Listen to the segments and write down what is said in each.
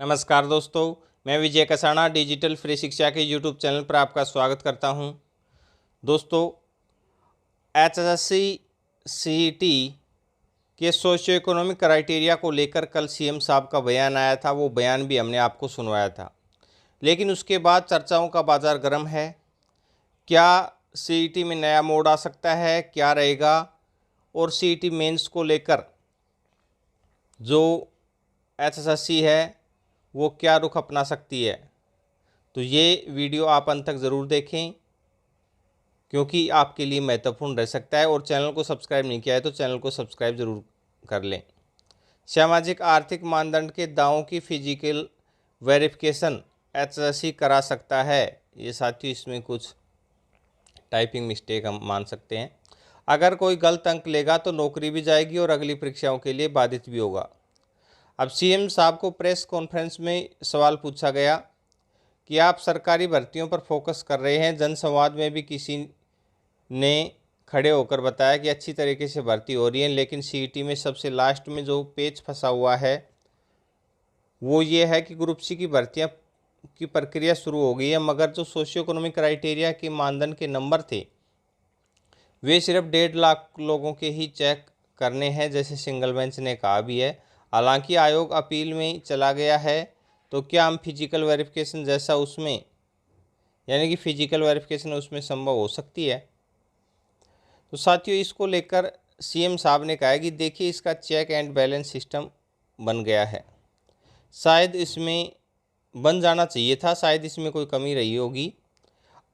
नमस्कार दोस्तों, मैं विजय कसाना डिजिटल फ्री शिक्षा के यूट्यूब चैनल पर आपका स्वागत करता हूं। दोस्तों, एचएसएससी सीईटी के सोशियो इकोनॉमिक क्राइटेरिया को लेकर कल सीएम साहब का बयान आया था। वो बयान भी हमने आपको सुनवाया था, लेकिन उसके बाद चर्चाओं का बाज़ार गर्म है। क्या सीईटी में नया मोड़ आ सकता है, क्या रहेगा, और सीईटी मेंस को लेकर जो एचएसएससी है वो क्या रुख अपना सकती है। तो ये वीडियो आप अंत तक ज़रूर देखें, क्योंकि आपके लिए महत्वपूर्ण रह सकता है। और चैनल को सब्सक्राइब नहीं किया है तो चैनल को सब्सक्राइब ज़रूर कर लें। सामाजिक आर्थिक मानदंड के दावों की फिजिकल वेरिफिकेशन एचएसएससी करा सकता है। ये साथियों, इसमें कुछ टाइपिंग मिस्टेक हम मान सकते हैं। अगर कोई गलत अंक लेगा तो नौकरी भी जाएगी और अगली परीक्षाओं के लिए बाधित भी होगा। अब सीएम साहब को प्रेस कॉन्फ्रेंस में सवाल पूछा गया कि आप सरकारी भर्तियों पर फोकस कर रहे हैं। जनसंवाद में भी किसी ने खड़े होकर बताया कि अच्छी तरीके से भर्ती हो रही है, लेकिन सीईटी में सबसे लास्ट में जो पेच फंसा हुआ है वो ये है कि ग्रुप सी की भर्तियां की प्रक्रिया शुरू हो गई है, मगर जो सोशियो इकोनॉमिक क्राइटेरिया के मानदंड के नंबर थे वे सिर्फ 1.5 लाख लोगों के ही चेक करने हैं, जैसे सिंगल बेंच ने कहा भी है। हालांकि आयोग अपील में चला गया है, तो क्या हम फिजिकल वेरिफिकेशन जैसा उसमें, यानी कि फिजिकल वेरिफिकेशन उसमें संभव हो सकती है। तो साथियों, इसको लेकर सीएम साहब ने कहा है कि देखिए, इसका चेक एंड बैलेंस सिस्टम बन गया है। शायद इसमें बन जाना चाहिए था, शायद इसमें कोई कमी रही होगी।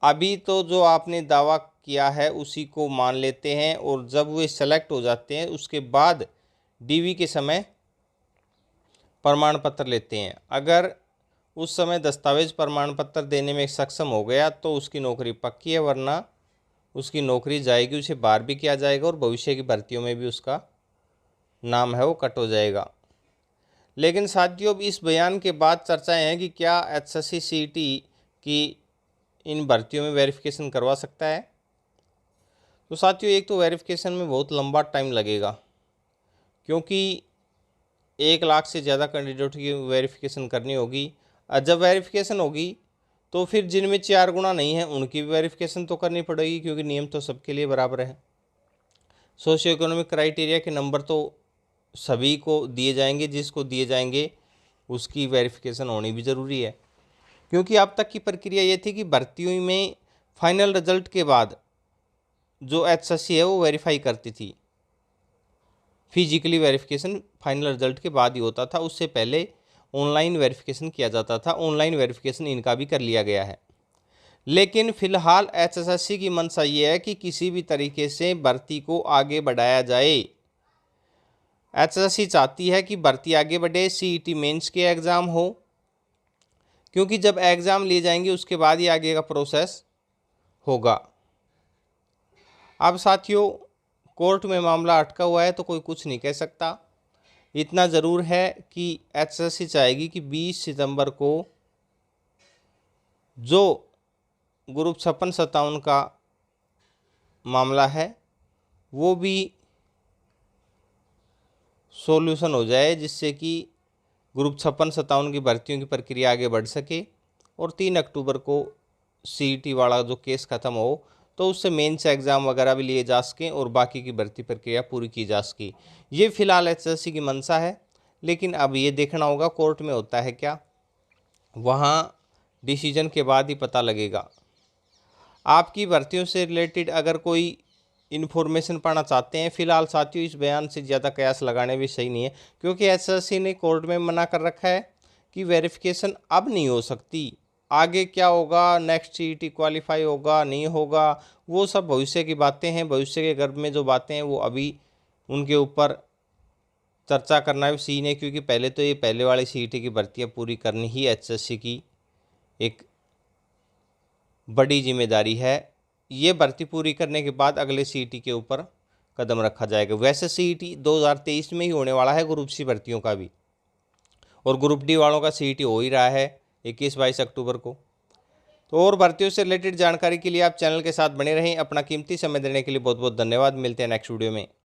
अभी तो जो आपने दावा किया है उसी को मान लेते हैं, और जब वे सेलेक्ट हो जाते हैं उसके बाद डीवी के समय प्रमाण पत्र लेते हैं। अगर उस समय दस्तावेज प्रमाण पत्र देने में सक्षम हो गया तो उसकी नौकरी पक्की है, वरना उसकी नौकरी जाएगी, उसे बाहर भी किया जाएगा और भविष्य की भर्तियों में भी उसका नाम है वो कट हो जाएगा। लेकिन साथियों, अब इस बयान के बाद चर्चाएं हैं कि क्या एचएससी सीईटी की इन भर्तियों में वेरिफिकेशन करवा सकता है। तो साथियों, एक तो वेरिफिकेशन में बहुत लंबा टाइम लगेगा, क्योंकि 1 लाख से ज़्यादा कैंडिडेट की वेरिफिकेशन करनी होगी। और जब वेरिफिकेशन होगी तो फिर जिनमें 4 गुना नहीं है उनकी भी वेरिफिकेशन तो करनी पड़ेगी, क्योंकि नियम तो सबके लिए बराबर है। सोशियो इकोनॉमिक क्राइटेरिया के नंबर तो सभी को दिए जाएंगे, जिसको दिए जाएंगे उसकी वेरिफिकेशन होनी भी ज़रूरी है। क्योंकि अब तक की प्रक्रिया ये थी कि भर्तियों में फाइनल रिजल्ट के बाद जो एचएससी है वो वेरीफाई करती थी। फिजिकली वेरिफिकेशन फाइनल रिजल्ट के बाद ही होता था, उससे पहले ऑनलाइन वेरिफिकेशन किया जाता था। ऑनलाइन वेरिफिकेशन इनका भी कर लिया गया है। लेकिन फिलहाल एचएसएससी की मंशा ये है कि किसी भी तरीके से भर्ती को आगे बढ़ाया जाए। एचएसएससी चाहती है कि भर्ती आगे बढ़े, सीईटी मेंस के एग्ज़ाम हो, क्योंकि जब एग्ज़ाम लिए जाएंगे उसके बाद ही आगे का प्रोसेस होगा। अब साथियों, कोर्ट में मामला अटका हुआ है तो कोई कुछ नहीं कह सकता। इतना ज़रूर है कि एचएसएससी चाहेगी कि 20 सितंबर को जो ग्रुप 56-57 का मामला है वो भी सॉल्यूशन हो जाए, जिससे कि ग्रुप 56-57 की भर्तियों की प्रक्रिया आगे बढ़ सके और 3 अक्टूबर को सीईटी वाला जो केस ख़त्म हो तो उससे मेंस एग्ज़ाम वगैरह भी लिए जा सकें और बाकी की भर्ती प्रक्रिया पूरी की जा सके। ये फ़िलहाल एचएसएससी की मंशा है, लेकिन अब ये देखना होगा कोर्ट में होता है क्या, वहाँ डिसीजन के बाद ही पता लगेगा। आपकी भर्तियों से रिलेटेड अगर कोई इन्फॉर्मेशन पाना चाहते हैं, फ़िलहाल साथियों इस बयान से ज़्यादा कयास लगाने भी सही नहीं है, क्योंकि एचएसएससी ने कोर्ट में मना कर रखा है कि वेरिफिकेशन अब नहीं हो सकती। आगे क्या होगा, नेक्स्ट सीईटी क्वालिफाई होगा नहीं होगा, वो सब भविष्य की बातें हैं। भविष्य के गर्भ में जो बातें हैं वो अभी उनके ऊपर चर्चा करना भी सही नहीं, क्योंकि पहले तो ये पहले वाली सीईटी की भर्तियाँ पूरी करनी ही एचएसएससी की एक बड़ी जिम्मेदारी है। ये भर्ती पूरी करने के बाद अगले सीईटी के ऊपर कदम रखा जाएगा। वैसे सीईटी 2023 में ही होने वाला है ग्रुप सी भर्तियों का भी, और ग्रुप डी वालों का सीईटी हो ही रहा है 21-22 अक्टूबर को। तो और भर्तियों से रिलेटेड जानकारी के लिए आप चैनल के साथ बने रहें। अपना कीमती समय देने के लिए बहुत बहुत धन्यवाद। मिलते हैं नेक्स्ट वीडियो में।